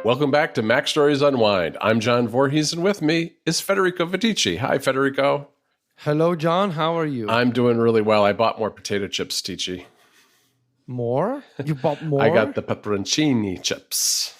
Welcome back to MacStories Unwind. I'm John Voorhees, and with me is Federico Viticci. Hi, Federico. Hello, John. How are you? I'm doing really well. I bought more potato chips, Tici. More? You bought more? I got the pepperoncini chips.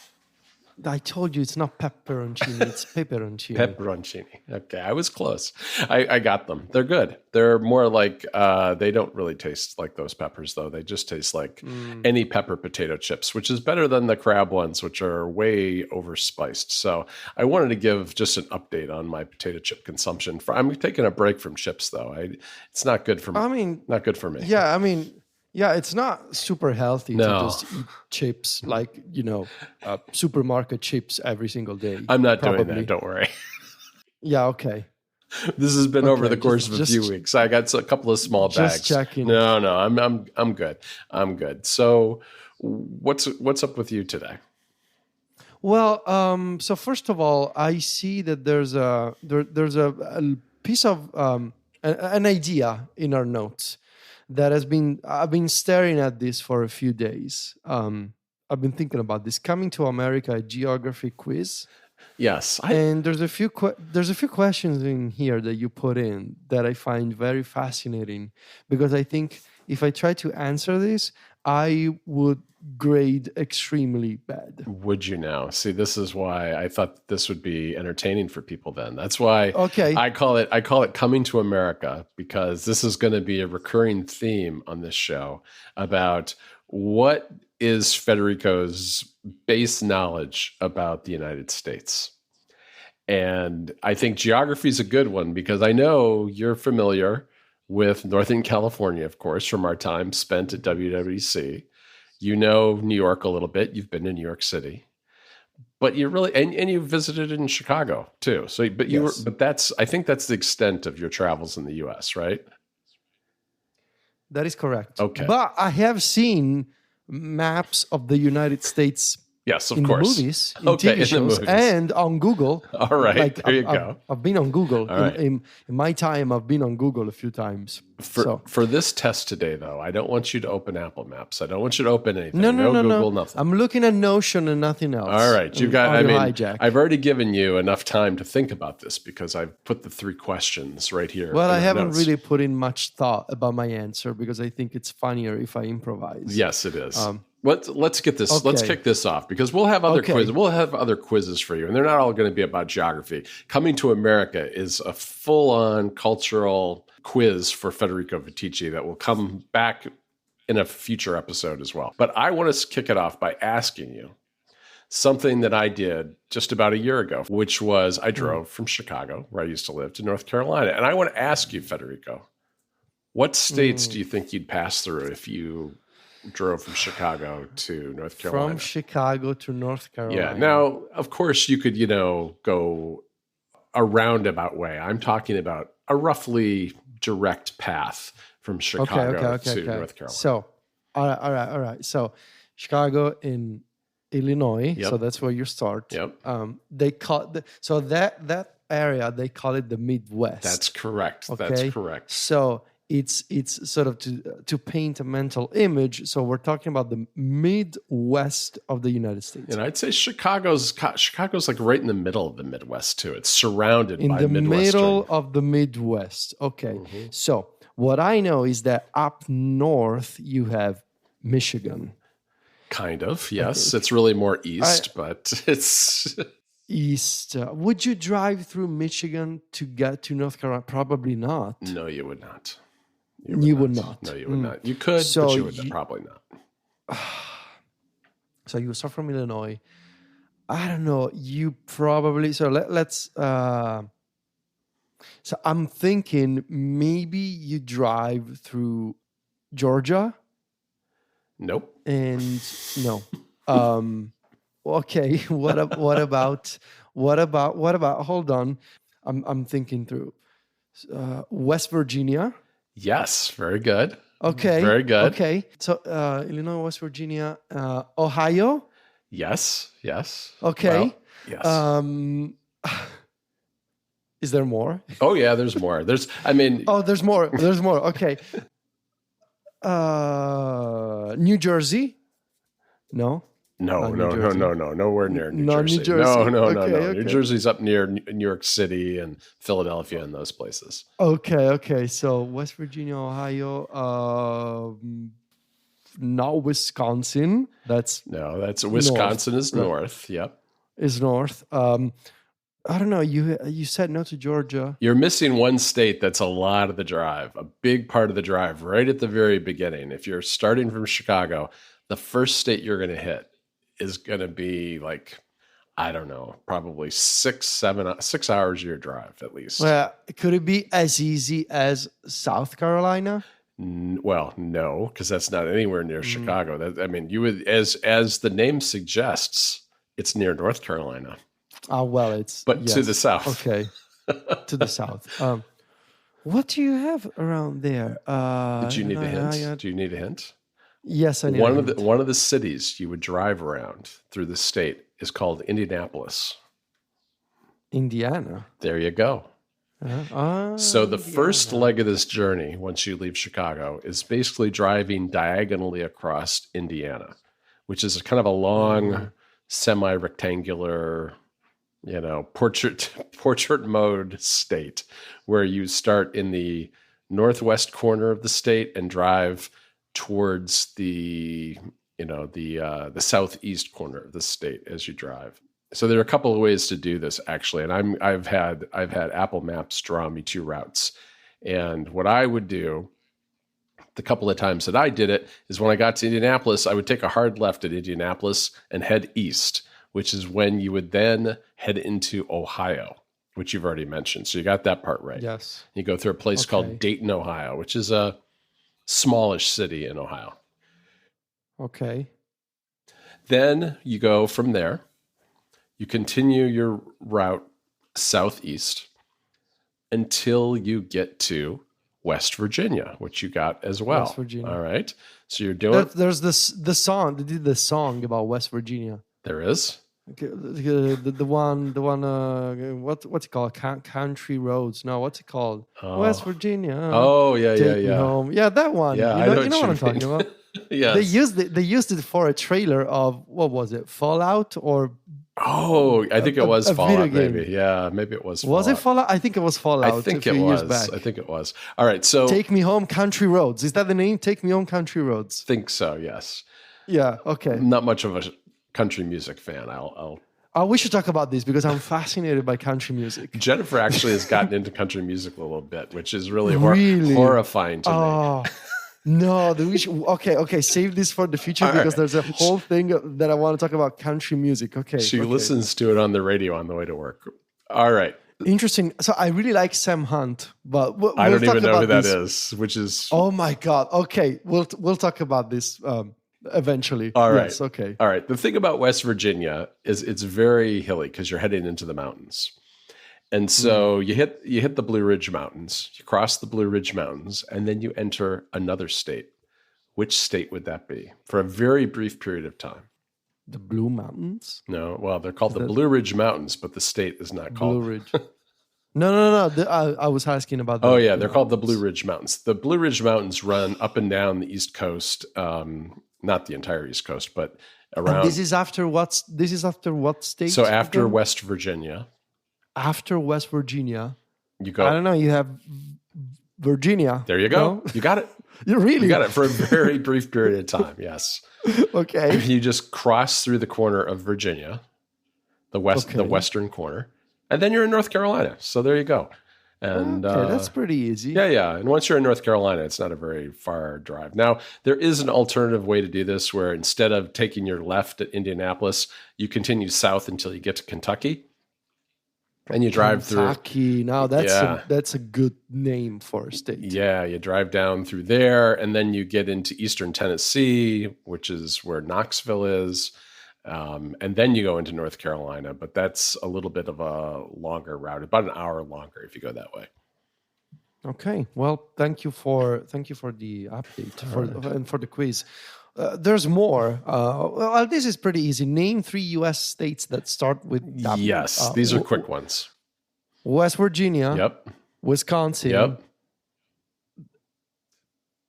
I told you it's not pepperoncini, it's peperoncini. Pepperoncini. Okay, I was close. I got them. They're good. They're more like, they don't really taste like those peppers, though. They just taste like any pepper potato chips, which is better than the crab ones, which are way overspiced. So I wanted to give just an update on my potato chip consumption. I'm taking a break from chips, though. It's not good for me. Not good for me. Yeah, it's not super healthy to just eat chips, like, supermarket chips every single day. I'm not doing that, don't worry. Yeah, okay. This has been over the course of a few weeks. I got a couple of small bags. Just checking. No, I'm good. I'm good. So what's up with you today? Well, so first of all, I see that there's a piece of an idea in our notes that I've been staring at this for a few days. I've been thinking about this coming to America, a geography quiz. Yes, and there's a few questions in here that you put in that I find very fascinating, because I think if I try to answer this, I would grade extremely bad. Would you now? See, this is why I thought this would be entertaining for people then. That's why I call it Coming to America, because this is going to be a recurring theme on this show about what is Federico's base knowledge about the United States. And I think geography is a good one, because I know you're familiar with Northern California, of course, from our time spent at WWDC. You know New York a little bit. You've been to New York City, but you really and you visited in Chicago too. So, I think that's the extent of your travels in the U.S., right? That is correct. Okay, but I have seen maps of the United States. Yes, of in course. The movies, in TV shows, and on Google. All right, there you go. I've been on Google. All right. In my time, I've been on Google a few times. For this test today, though, I don't want you to open Apple Maps. I don't want you to open anything. No, Google, nothing. I'm looking at Notion and nothing else. All right, you've got. Hijack. I've already given you enough time to think about this, because I've put the 3 questions right here. Well, I haven't really put in much thought about my answer, because I think it's funnier if I improvise. Yes, it is. Let's get this. Okay. Let's kick this off, because we'll have other quizzes. We'll have other quizzes for you, and they're not all going to be about geography. Coming to America is a full-on cultural quiz for Federico Viticci that will come back in a future episode as well. But I want to kick it off by asking you something that I did just about a year ago, which was I drove from Chicago, where I used to live, to North Carolina, and I want to ask you, Federico, what states do you think you'd pass through if you drove from Chicago to North Carolina? From Chicago to North Carolina. Yeah. Now, of course, you could, go a roundabout way. I'm talking about a roughly direct path from Chicago to North Carolina. So, all right. So, Chicago in Illinois. Yep. So that's where you start. Yep. They call that area, they call it the Midwest. That's correct. Okay? That's correct. So it's sort of to paint a mental image. So we're talking about the Midwest of the United States. And I'd say Chicago's like right in the middle of the Midwest too. It's surrounded by Midwestern. In the middle of the Midwest. Okay. Mm-hmm. So what I know is that up north you have Michigan. Kind of, yes. It's really more east, but it's east. Would you drive through Michigan to get to North Carolina? Probably not. No, you would not. You would not. No, you would not. You could, but you would probably not. So you start from Illinois. I don't know. You probably. So let's. So I'm thinking maybe you drive through Georgia. Nope. And no. Okay. What about? Hold on. I'm thinking through. West Virginia. Yes, very good. Okay. Very good. Okay. So Illinois, West Virginia, Ohio. Yes. Okay. Well, yes. Is there more? Oh yeah, there's more. There's more. There's more. Okay. New Jersey? No. No, nowhere near New Jersey. New Jersey. No. New Jersey's up near New York City and Philadelphia and those places. Okay. So West Virginia, Ohio, not Wisconsin. That's Wisconsin is north. Yep, is north. I don't know. You said no to Georgia. You're missing one state that's a lot of the drive, a big part of the drive, right at the very beginning. If you're starting from Chicago, the first state you're going to hit is going to be like, I don't know, probably 6 hours of your drive at least. Well, could it be as easy as South Carolina? Well, no, because that's not anywhere near Chicago. You would, as the name suggests, it's near North Carolina. Well, to the south. Okay, to the south. What do you have around there? Do you need a hint? Do you need a hint? Yes, I need one of the cities you would drive around through the state is called Indianapolis. Indiana. There you go. So the first leg of this journey, once you leave Chicago, is basically driving diagonally across Indiana, which is kind of a long, semi-rectangular, portrait mode state, where you start in the northwest corner of the state and drive towards the southeast corner of the state as you drive. So there are a couple of ways to do this actually, and I've had Apple Maps draw me 2 routes. And what I would do, the couple of times that I did it, is when I got to Indianapolis, I would take a hard left at Indianapolis and head east, which is when you would then head into Ohio, which you've already mentioned. So you got that part right. Yes. You go through a place called Dayton, Ohio, which is a smallish city in Ohio. Okay. Then you go from there. You continue your route southeast until you get to West Virginia, which you got as well. West Virginia. All right. So you're doing... There's the song. They did the song about West Virginia. There is? The one. What's it called? Country Roads. No, what's it called? West Virginia. Oh, yeah. Yeah, that one. Yeah, you know what I'm talking about. Yes. They used it for a trailer of, what was it? Fallout or... Oh, I think it was Fallout, maybe. Yeah, maybe it was Fallout. Was it Fallout? I think it was Fallout. I think it was. All right, so... Take Me Home, Country Roads. Is that the name? Take Me Home, Country Roads. Think so, yes. Yeah, okay. Not much of a country music fan. We should talk about this because I'm fascinated by country music. Jennifer actually has gotten into country music a little bit, which is really horrifying to me. No, okay. Save this for the future because there's a whole thing that I want to talk about country music. Okay. She listens to it on the radio on the way to work. All right. Interesting. So I really like Sam Hunt, but I don't even know who that is, which is... Oh my God. Okay. We'll talk about this eventually. All right. Yes, okay. All right. The thing about West Virginia is it's very hilly because you're heading into the mountains. And so you hit the Blue Ridge Mountains, you cross the Blue Ridge Mountains, and then you enter another state. Which state would that be? For a very brief period of time. The Blue Mountains? No, well, they're called the Blue Ridge Mountains, but the state is not called... Blue Ridge. No. I was asking about that. Oh, yeah, they're called the Blue Ridge Mountains. The Blue Ridge Mountains run up and down the East Coast, not the entire East Coast, but around... And this is after what state? So after West Virginia... After West Virginia, you go. I don't know. You have Virginia. There you go. No? You got it. You got it for a very brief period of time. Yes. Okay. You just cross through the corner of Virginia, the western corner, and then you're in North Carolina. So there you go. And that's pretty easy. Yeah. And once you're in North Carolina, it's not a very far drive. Now, there is an alternative way to do this, where instead of taking your left at Indianapolis, you continue south until you get to Kentucky. And you drive Kentucky. Now that's a good name for a state. Yeah, you drive down through there, and then you get into eastern Tennessee, which is where Knoxville is, and then you go into North Carolina. But that's a little bit of a longer route, about an hour longer if you go that way. Okay. Well, thank you for the update and for the quiz. There's more. Well, this is pretty easy. Name 3 U.S. states that start with W. Yes, these are quick ones. West Virginia. Yep. Wisconsin. Yep.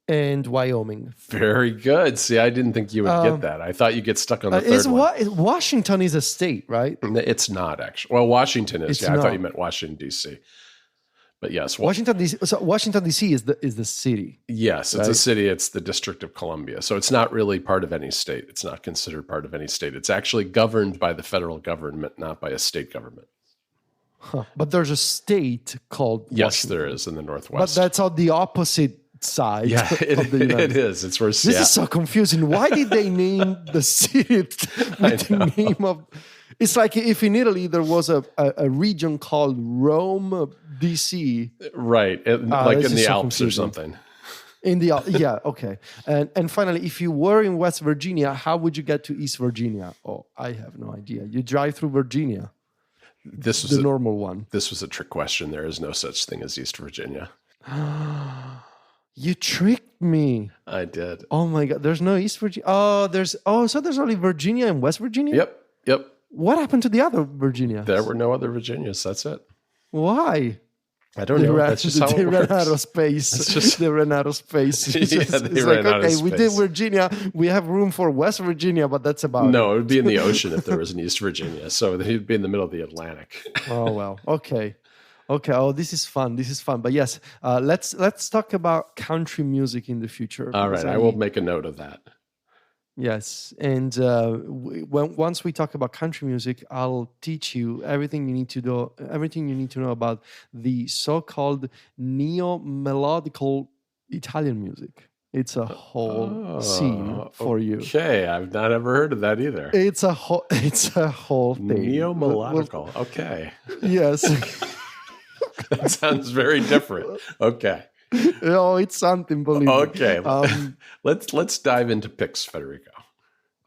and Wyoming. Very good. See, I didn't think you would get that. I thought you'd get stuck on the third one. Washington is a state, right? It's not, actually. Well, Washington is. I thought you meant Washington, D.C. But yes. Washington, D.C. So Washington, D.C. is the city. Yes, it's a city. It's the District of Columbia. So it's not really part of any state. It's not considered part of any state. It's actually governed by the federal government, not by a state government. Huh. But there's a state called Washington. There is in the Northwest. But that's on the opposite side. Yeah, it is. It's where this is so confusing. Why did they name the city with the name of? It's like if in Italy there was a region called Rome, DC. Right, like in the Alps or something. Okay. And finally, if you were in West Virginia, how would you get to East Virginia? Oh, I have no idea. You drive through Virginia. This was the normal one. This was a trick question. There is no such thing as East Virginia. You tricked me. I did. Oh my God. There's no East Virginia. So there's only Virginia and West Virginia? Yep. What happened to the other Virginia? There were no other Virginias. That's it. Why? I don't know. That's just how it works. They ran out of space. They ran out of space. They ran out of space. We did Virginia. We have room for West Virginia, but that's about it. No, it would be in the ocean if there was an East Virginia. So he'd be in the middle of the Atlantic. Oh, well. Okay. Oh, this is fun. But yes, let's talk about country music in the future. All right. I will make a note of that. Yes, and once we talk about country music, I'll teach you everything you need to know about the so-called neo-melodical Italian music. It's a whole scene for you. Okay, I've not ever heard of that either. It's a whole thing. Neo-melodical. Okay. Yes. That sounds very different. Okay. Oh, it's something, believe me. Okay. Let's dive into picks, Federico.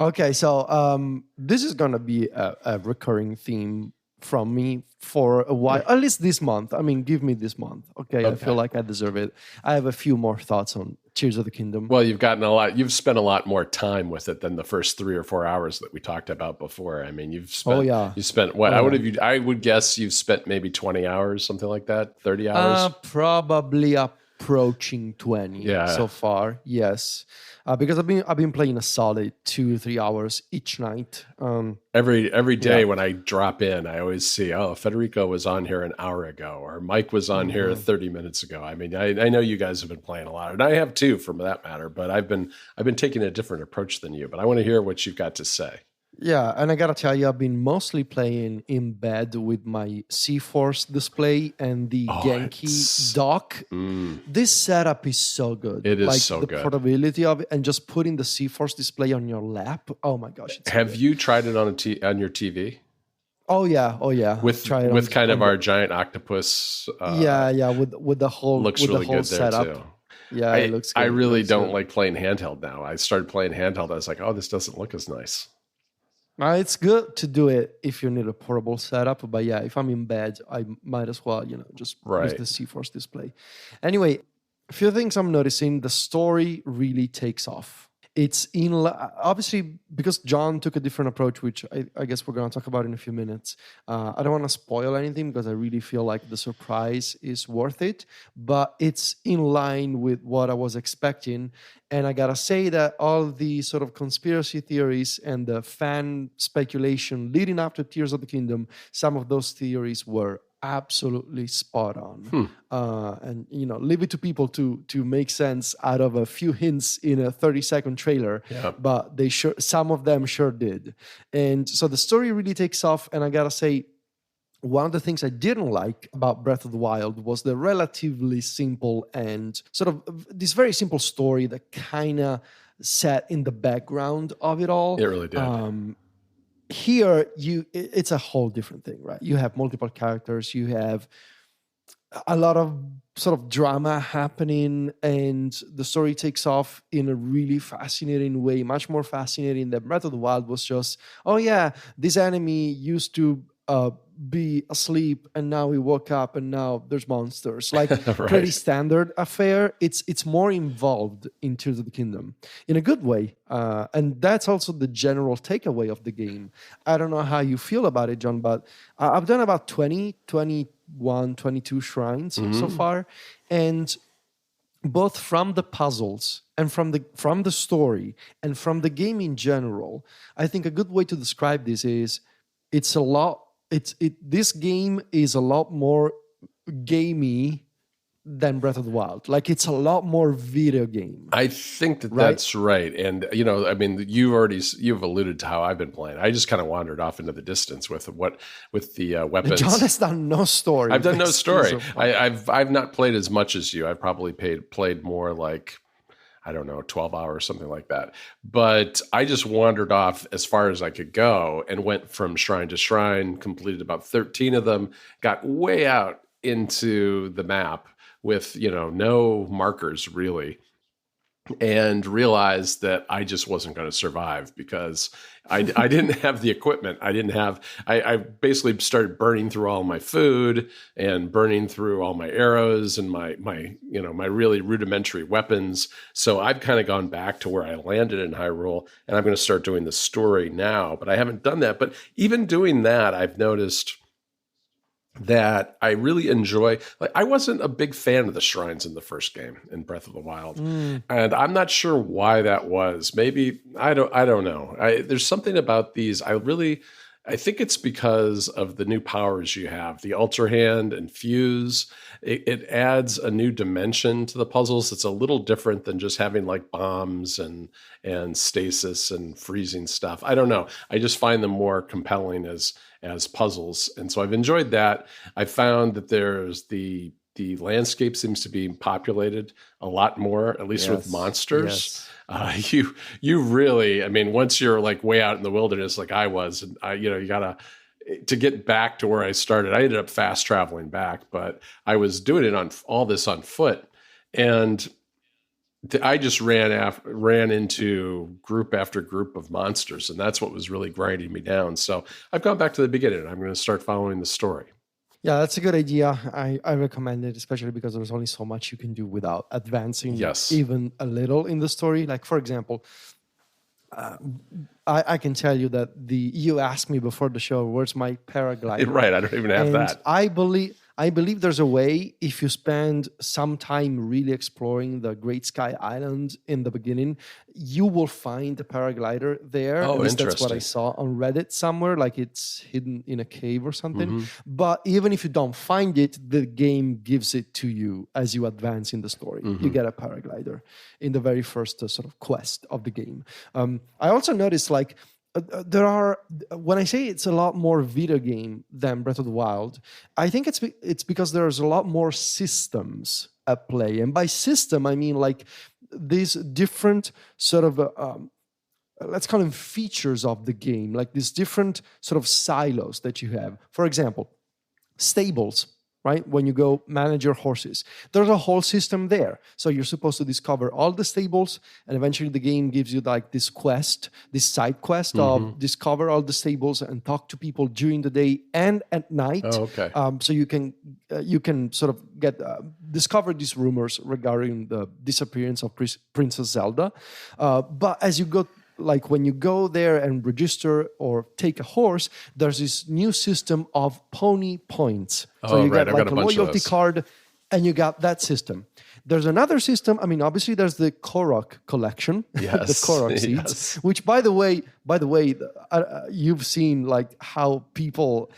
Okay, so this is going to be a recurring theme from me for a while, at least this month. I mean, give me this month. Okay, I feel like I deserve it. I have a few more thoughts on Tears of the Kingdom. Well, you've spent a lot more time with it than the first 3 or 4 hours that we talked about before. I mean, you spent what? I would guess you've spent maybe 20 hours, something like that, 30 hours? Probably approaching 20 so far. Yes. Because I've been playing a solid 2-3 hours each night. Every day when I drop in, I always see, Federico was on here an hour ago, or Mike was on here 30 minutes ago. I mean, I know you guys have been playing a lot, and I have too, for that matter. But I've been taking a different approach than you. But I want to hear what you've got to say. Yeah, and I gotta tell you, I've been mostly playing in bed with my C-Force display and the Genki dock. This setup is so good. It is so good. The portability of it and just putting the C-Force display on your lap. Oh my gosh! Have you tried it on your TV? Oh yeah. With kind of our giant octopus. With the whole looks really good setup. there too. Yeah, it looks good. I really don't like playing handheld now. I started playing handheld. I was like, this doesn't look as nice. It's good to do it if you need a portable setup, but yeah, if I'm in bed, I might as well, just use the C-Force display. Anyway, a few things I'm noticing. The story really takes off. It's obviously because John took a different approach, which I guess we're going to talk about in a few minutes. I don't want to spoil anything because I really feel like the surprise is worth it, but it's in line with what I was expecting. And I got to say that all the sort of conspiracy theories and the fan speculation leading up to Tears of the Kingdom, some of those theories were absolutely spot on. And leave it to people to make sense out of a few hints in a 30-second trailer. But some of them sure did. And so the story really takes off. And I gotta say, one of the things I didn't like about Breath of the Wild was the relatively simple and sort of this very simple story that kind of sat in the background of it all. It really did. Here, it's a whole different thing, right? You have multiple characters, you have a lot of sort of drama happening, and the story takes off in a really fascinating way, much more fascinating than Breath of the Wild was just, this enemy used to be asleep and now he woke up and now there's monsters. Like pretty standard affair. It's more involved in Tears of the Kingdom in a good way. And that's also the general takeaway of the game. I don't know how you feel about it, John, but I've done about 21, 22 shrines so far. And both from the puzzles and from the story and from the game in general. I think a good way to describe this is this game is a lot more gamey than Breath of the Wild. Like, it's a lot more video game. I think that's right. And, you've alluded to how I've been playing. I just kind of wandered off into the distance with the weapons. John has done no story. I've done no story. I've not played as much as you. I've probably played more like, I don't know, 12 hours, something like that. But I just wandered off as far as I could go and went from shrine to shrine, completed about 13 of them, got way out into the map with, no markers really, and realized that I just wasn't going to survive because I didn't have the equipment. I basically started burning through all my food and burning through all my arrows and my really rudimentary weapons. So I've kind of gone back to where I landed in Hyrule, and I'm going to start doing the story now, but I haven't done that. But even doing that, I've noticed that I really enjoy. Like, I wasn't a big fan of the shrines in the first game in Breath of the Wild, and I'm not sure why that was. Maybe I don't know. There's something about these. I think it's because of the new powers you have, the Ultra Hand and Fuse. It adds a new dimension to the puzzles. It's a little different than just having like bombs and stasis and freezing stuff. I don't know. I just find them more compelling as puzzles. And so I've enjoyed that. I found that there's the landscape seems to be populated a lot more, at least with monsters. Yes. You really, once you're like way out in the wilderness, like I was, and you gotta, to get back to where I started, I ended up fast traveling back, but I was doing it on all this on foot. And I just ran into group after group of monsters, and that's what was really grinding me down. So I've gone back to the beginning, and I'm going to start following the story. Yeah, that's a good idea. I recommend it, especially because there's only so much you can do without advancing even a little in the story. Like, for example, I can tell you that you asked me before the show, where's my paraglider? Right, I don't even have that. I believe there's a way, if you spend some time really exploring the Great Sky Island in the beginning, you will find the paraglider there. Oh, interesting. That's what I saw on Reddit somewhere, like it's hidden in a cave or something. Mm-hmm. But even if you don't find it, the game gives it to you as you advance in the story. Mm-hmm. You get a paraglider in the very first sort of quest of the game. I also noticed, like, there are, when I say it's a lot more video game than Breath of the Wild, I think it's because there's a lot more systems at play. And by system, I mean like these different sort of, let's call them features of the game, like these different sort of silos that you have. For example, stables. Right? When you go manage your horses, there's a whole system there. So you're supposed to discover all the stables, and eventually the game gives you like this quest, this side quest of discover all the stables and talk to people during the day and at night. Oh, okay. So you can sort of get discover these rumors regarding the disappearance of Princess Zelda. But as you go, like when you go there and register or take a horse, there's this new system of pony points. So you get like a loyalty card, and you got that system. There's another system. I mean, obviously, there's the Korok collection, the Korok seeds, which, by the way, you've seen like how people,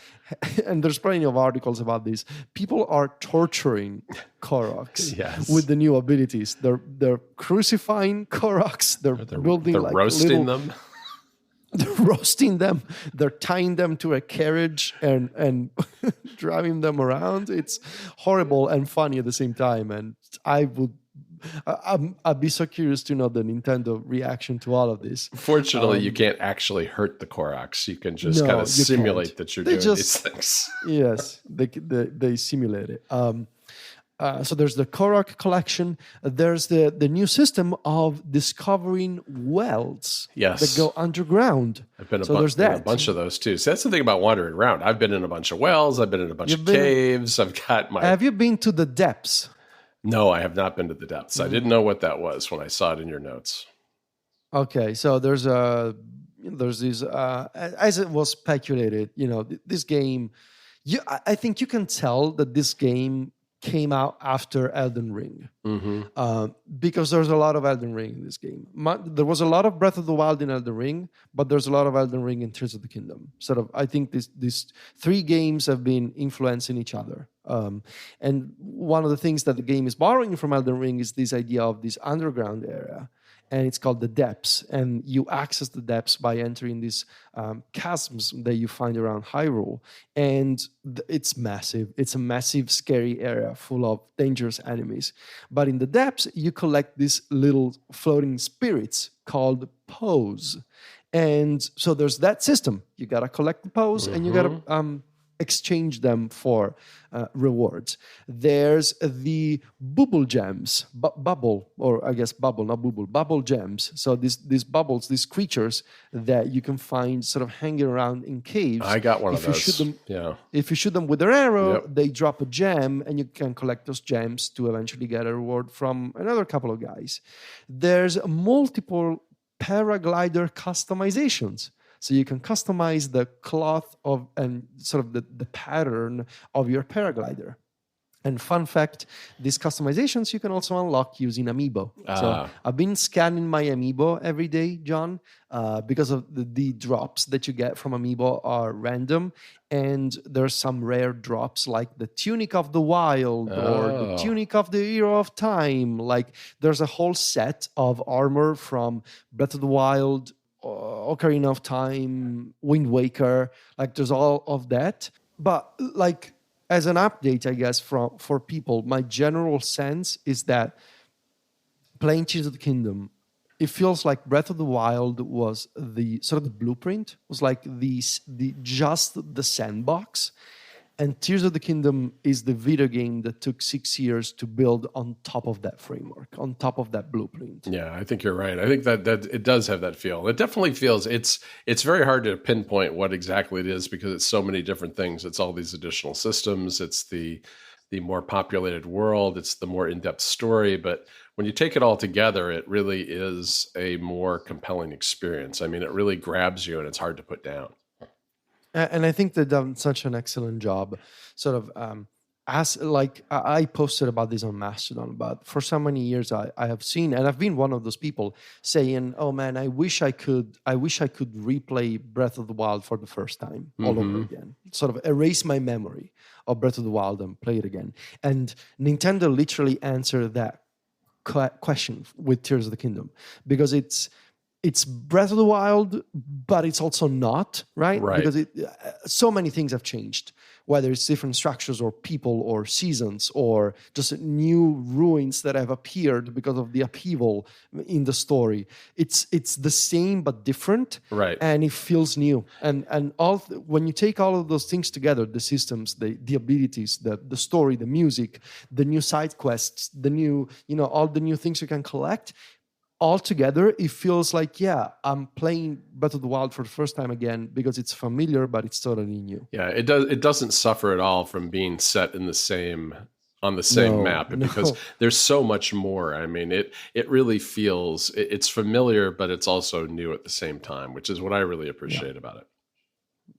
and there's plenty of articles about this. People are torturing Koroks with the new abilities. They're crucifying Koroks. They're building like roasting them. They're roasting them. They're tying them to a carriage and driving them around. It's horrible and funny at the same time. And I'd be so curious to know the Nintendo reaction to all of this. Fortunately, you can't actually hurt the Koroks. You can just kind of simulate that you're doing these things. Yes, they simulate it. So there's the Korok collection. There's the new system of discovering wells that go underground. I've been there's a bunch of those too. So that's the thing about wandering around. I've been in a bunch of wells. I've been in a bunch of caves. Have you been to the depths? No, I have not been to the depths. I didn't know what that was when I saw it in your notes. Okay, so there's this as it was speculated. This game. I think you can tell that this game came out after Elden Ring, because there's a lot of Elden Ring in this game. There was a lot of Breath of the Wild in Elden Ring, but there's a lot of Elden Ring in Tears of the Kingdom. I think these three games have been influencing each other. And one of the things that the game is borrowing from Elden Ring is this idea of this underground area. And it's called the depths, and you access the depths by entering these chasms that you find around Hyrule. And it's massive. It's a massive, scary area full of dangerous enemies. But in the depths, you collect these little floating spirits called Poes. And so there's that system. You got to collect the Poes, and you got to exchange them for rewards. There's the bubble gems, bubble gems. So these bubbles, these creatures that you can find sort of hanging around in caves. I got one of those. If you shoot them with an arrow, they drop a gem, and you can collect those gems to eventually get a reward from another couple of guys. There's multiple paraglider customizations. So you can customize the cloth and sort of the pattern of your paraglider. And fun fact, these customizations you can also unlock using Amiibo. So I've been scanning my Amiibo every day, John, because of the drops that you get from Amiibo are random. And there's some rare drops like the Tunic of the Wild or the Tunic of the Hero of Time. Like there's a whole set of armor from Breath of the Wild, Ocarina of Time, Wind Waker, like there's all of that. But like as an update, I guess, for people, my general sense is that playing Tears of the Kingdom, it feels like Breath of the Wild was the sort of the blueprint, was like the sandbox. And Tears of the Kingdom is the video game that took 6 years to build on top of that framework, on top of that blueprint. Yeah, I think you're right. I think that it does have that feel. It definitely feels it's very hard to pinpoint what exactly it is because it's so many different things. It's all these additional systems. It's the more populated world. It's the more in-depth story. But when you take it all together, it really is a more compelling experience. I mean, it really grabs you and it's hard to put down. And I think they've done such an excellent job, sort of as like I posted about this on Mastodon, but for so many years I have seen, and I've been one of those people saying, "Oh man, I wish I could replay Breath of the Wild for the first time all over again, sort of erase my memory of Breath of the Wild and play it again." And Nintendo literally answered that question with Tears of the Kingdom because it's Breath of the Wild, but it's also not, right? Because so many things have changed, whether it's different structures or people or seasons or just new ruins that have appeared because of the upheaval in the story. It's the same but different, right? And it feels new. And when you take all of those things together, the systems, the abilities, the story, the music, the new side quests, the new, all the new things you can collect, all together, it feels like, I'm playing Breath of the Wild for the first time again because it's familiar, but it's totally new. Yeah, it doesn't suffer at all from being set in the same map because there's so much more. I mean, it really feels it's familiar, but it's also new at the same time, which is what I really appreciate about it.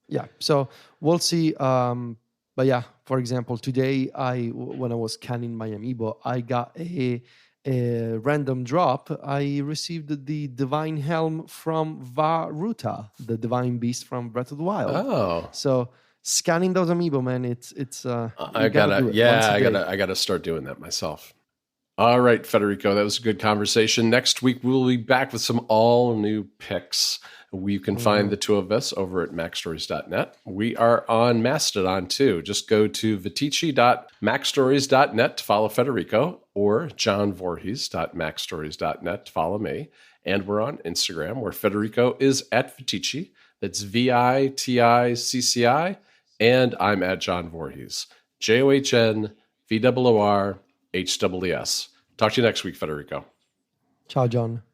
Yeah, so we'll see. But yeah, for example, today when I was scanning my Amiibo, I got a random drop. I received the Divine Helm from Varuta, the Divine Beast from Breath of the Wild. Oh, so scanning those Amiibo, man, it's. I gotta start doing that myself. All right, Federico, that was a good conversation. Next week we'll be back with some all new picks. You can find the two of us over at MacStories.net. We are on Mastodon too. Just go to vitici.macstories.net to follow Federico or johnvorhees.macstories.net to follow me. And we're on Instagram where Federico is at Vitici. That's VITICCI. And I'm at John Voorhees. JOHNVOORHEES. Talk to you next week, Federico. Ciao, John.